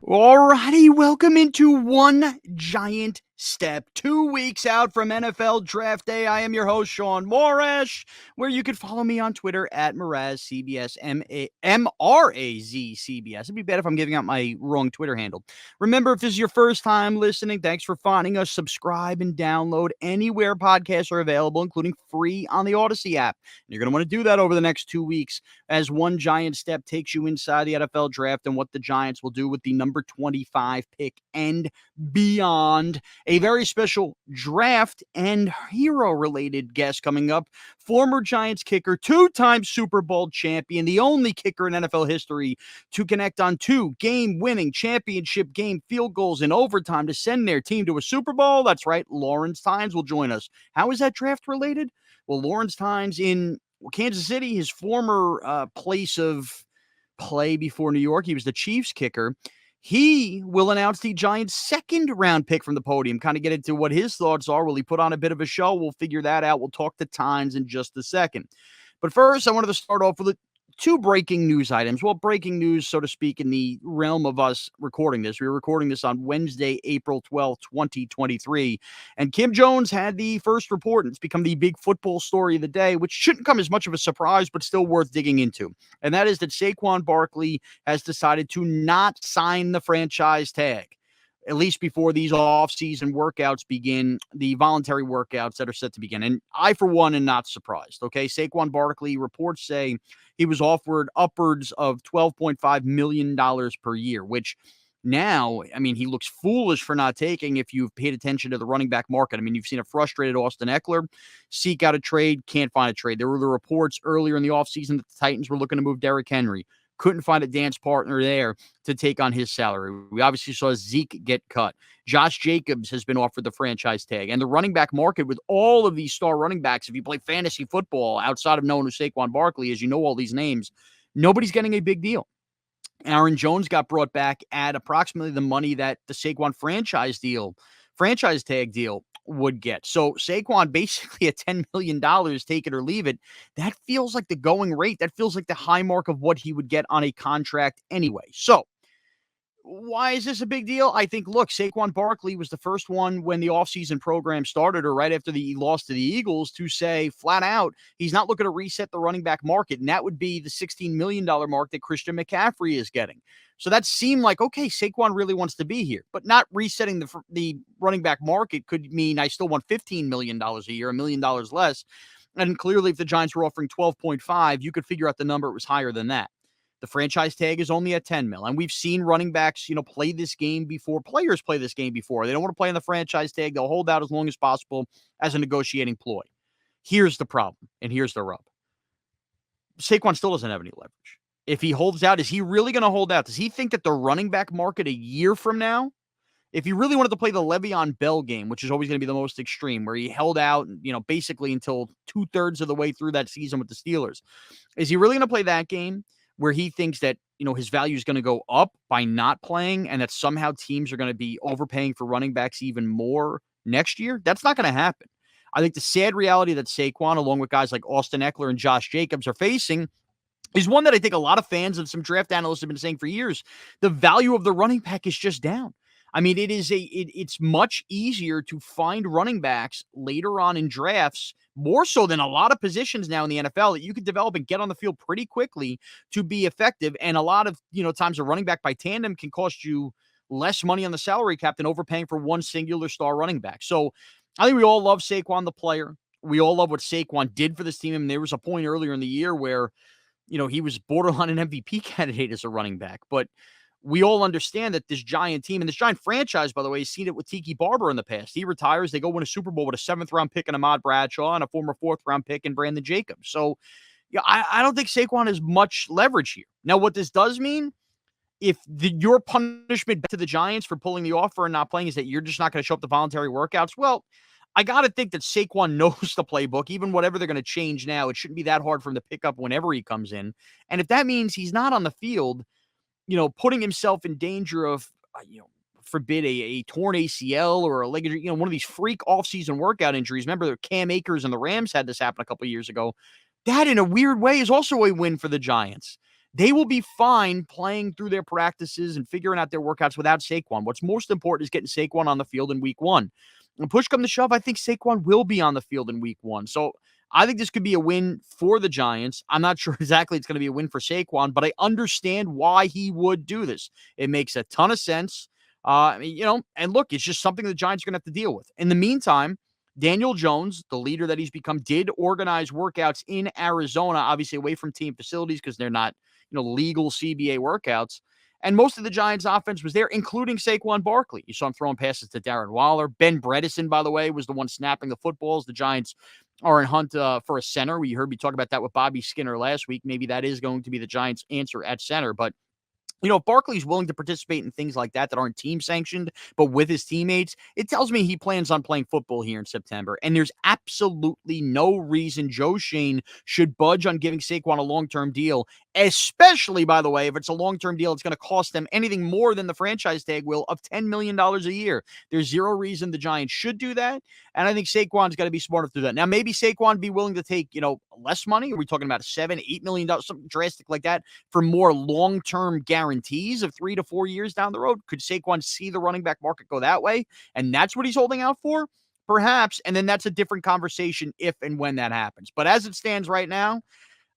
Alrighty, welcome into One Giant Step. 2 weeks out from NFL Draft Day. I am your host, Shaun Morash, where you can follow me on Twitter at MrazCBS, MRAZCBS. It'd be better if I'm giving out my wrong Twitter handle. Remember, if this is your first time listening, thanks for finding us. Subscribe and download anywhere podcasts are available, including free on the Odyssey app. And you're going to want to do that over the next 2 weeks as One Giant Step takes you inside the NFL Draft and what the Giants will do with the number 25 pick and beyond. A very special draft and hero-related guest coming up. Former Giants kicker, two-time Super Bowl champion, the only kicker in NFL history to connect on two game-winning championship game field goals in overtime to send their team to a Super Bowl. That's right, Lawrence Tynes will join us. How is that draft related? Well, Lawrence Tynes in Kansas City, his former place of play before New York, he was the Chiefs kicker. He will announce the Giants' second-round pick from the podium, kind of get into what his thoughts are. Will he put on a bit of a show? We'll figure that out. We'll talk to Tynes in just a second. But first, I wanted to start off with two breaking news items. Well, breaking news, so to speak, in the realm of us recording this. We were recording this on Wednesday, April 12th, 2023. And Kim Jones had the first report, and it's become the big football story of the day, which shouldn't come as much of a surprise, but still worth digging into. And that is that Saquon Barkley has decided to not sign the franchise tag, at least before these off-season workouts begin, the voluntary workouts that are set to begin. And I, for one, am not surprised, okay? Saquon Barkley, reports say he was offered upwards of $12.5 million per year, which now, I mean, he looks foolish for not taking if you've paid attention to the running back market. I mean, you've seen a frustrated Austin Eckler seek out a trade, can't find a trade. There were the reports earlier in the offseason that the Titans were looking to move Derrick Henry. Couldn't find a dance partner there to take on his salary. We obviously saw Zeke get cut. Josh Jacobs has been offered the franchise tag. And the running back market with all of these star running backs, if you play fantasy football outside of knowing who Saquon Barkley is, you know all these names, nobody's getting a big deal. Aaron Jones got brought back at approximately the money that the Saquon franchise tag deal would get. So Saquon basically at $10 million, take it or leave it. That feels like the going rate. That feels like the high mark of what he would get on a contract anyway. So why is this a big deal? I think, look, Saquon Barkley was the first one when the offseason program started, or right after he lost to the Eagles, to say flat out he's not looking to reset the running back market, and that would be the $16 million mark that Christian McCaffrey is getting. So that seemed like, okay, Saquon really wants to be here, but not resetting the running back market could mean I still want $15 million a year, $1 million less. And clearly, if the Giants were offering 12.5, you could figure out the number. It was higher than that. The franchise tag is only at 10 mil. And we've seen running backs, play this game before. Players play this game before. They don't want to play on the franchise tag. They'll hold out as long as possible as a negotiating ploy. Here's the problem, and here's the rub. Saquon still doesn't have any leverage. If he holds out, is he really going to hold out? Does he think that the running back market a year from now, if he really wanted to play the Le'Veon Bell game, which is always going to be the most extreme, where he held out, basically until 2/3 of the way through that season with the Steelers, is he really going to play that game where he thinks that, his value is going to go up by not playing and that somehow teams are going to be overpaying for running backs even more next year? That's not going to happen. I think the sad reality that Saquon, along with guys like Austin Eckler and Josh Jacobs, are facing is one that I think a lot of fans and some draft analysts have been saying for years. The value of the running back is just down. I mean, it's much easier to find running backs later on in drafts, more so than a lot of positions now in the NFL, that you can develop and get on the field pretty quickly to be effective. And a lot of, times a running back by tandem can cost you less money on the salary cap than overpaying for one singular star running back. So I think we all love Saquon, the player. We all love what Saquon did for this team. And there was a point earlier in the year where, he was borderline an MVP candidate as a running back. But we all understand that this Giant team and this Giant franchise, by the way, has seen it with Tiki Barber in the past. He retires. They go win a Super Bowl with a 7th-round pick in Ahmad Bradshaw and a former 4th-round pick in Brandon Jacobs. So, I don't think Saquon has much leverage here. Now, what this does mean, if your punishment to the Giants for pulling the offer and not playing is that you're just not going to show up to voluntary workouts, well, I got to think that Saquon knows the playbook. Even whatever they're going to change now, it shouldn't be that hard for him to pick up whenever he comes in. And if that means he's not on the field, putting himself in danger of, forbid a torn ACL or a leg injury, one of these freak offseason workout injuries. Remember, Cam Akers and the Rams had this happen a couple of years ago. That, in a weird way, is also a win for the Giants. they will be fine playing through their practices and figuring out their workouts without Saquon. What's most important is getting Saquon on the field in week one. When push come to shove, I think Saquon will be on the field in week one. So I think this could be a win for the Giants. I'm not sure exactly it's going to be a win for Saquon, but I understand why he would do this. It makes a ton of sense. And look, it's just something the Giants are going to have to deal with. In the meantime, Daniel Jones, the leader that he's become, did organize workouts in Arizona, obviously away from team facilities because they're not, legal CBA workouts. And most of the Giants' offense was there, including Saquon Barkley. You saw him throwing passes to Darren Waller. Ben Bredesen, by the way, was the one snapping the footballs. The Giants are in hunt for a center. We heard me talk about that with Bobby Skinner last week. Maybe that is going to be the Giants' answer at center. But if Barkley's willing to participate in things like that aren't team sanctioned, but with his teammates, it tells me he plans on playing football here in September. And there's absolutely no reason Joe Schoen should budge on giving Saquon a long-term deal, especially, by the way, if it's a long-term deal, it's going to cost them anything more than the franchise tag will of $10 million a year. There's zero reason the Giants should do that. And I think Saquon's got to be smart to do that. Now, maybe Saquon be willing to take, less money. Are we talking about $7-8 million, something drastic like that for more long-term guarantees of 3 to 4 years down the road? Could Saquon see the running back market go that way? And that's what he's holding out for? Perhaps. And then that's a different conversation if and when that happens. But as it stands right now,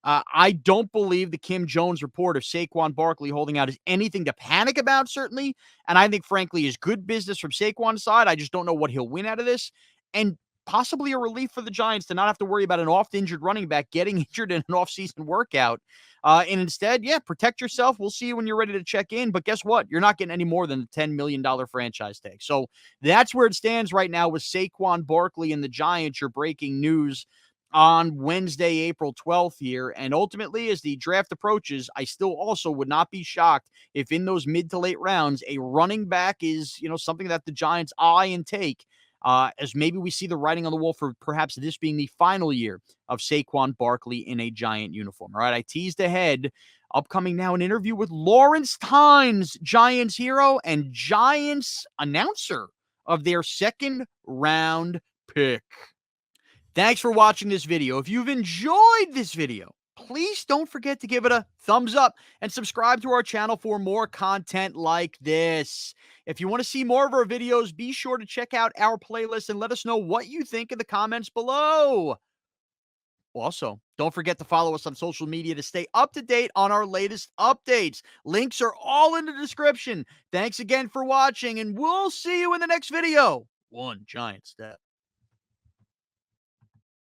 I don't believe the Kim Jones report of Saquon Barkley holding out is anything to panic about, certainly. And I think, frankly, is good business from Saquon's side. I just don't know what he'll win out of this. And possibly a relief for the Giants to not have to worry about an oft-injured running back getting injured in an off-season workout. And instead, protect yourself. We'll see you when you're ready to check in. But guess what? You're not getting any more than the $10 million franchise tag. So that's where it stands right now with Saquon Barkley and the Giants. Your breaking news on Wednesday, April 12th here. And ultimately, as the draft approaches, I still also would not be shocked if in those mid to late rounds, a running back is, something that the Giants eye and take, as maybe we see the writing on the wall for perhaps this being the final year of Saquon Barkley in a Giant uniform. All right, I teased ahead. Upcoming now, an interview with Lawrence Tynes, Giants hero and Giants announcer of their second round pick. Thanks for watching this video. If you've enjoyed this video, please don't forget to give it a thumbs up and subscribe to our channel for more content like this. If you want to see more of our videos, be sure to check out our playlist and let us know what you think in the comments below. Also, don't forget to follow us on social media to stay up to date on our latest updates. Links are all in the description. Thanks again for watching, and we'll see you in the next video. One giant step.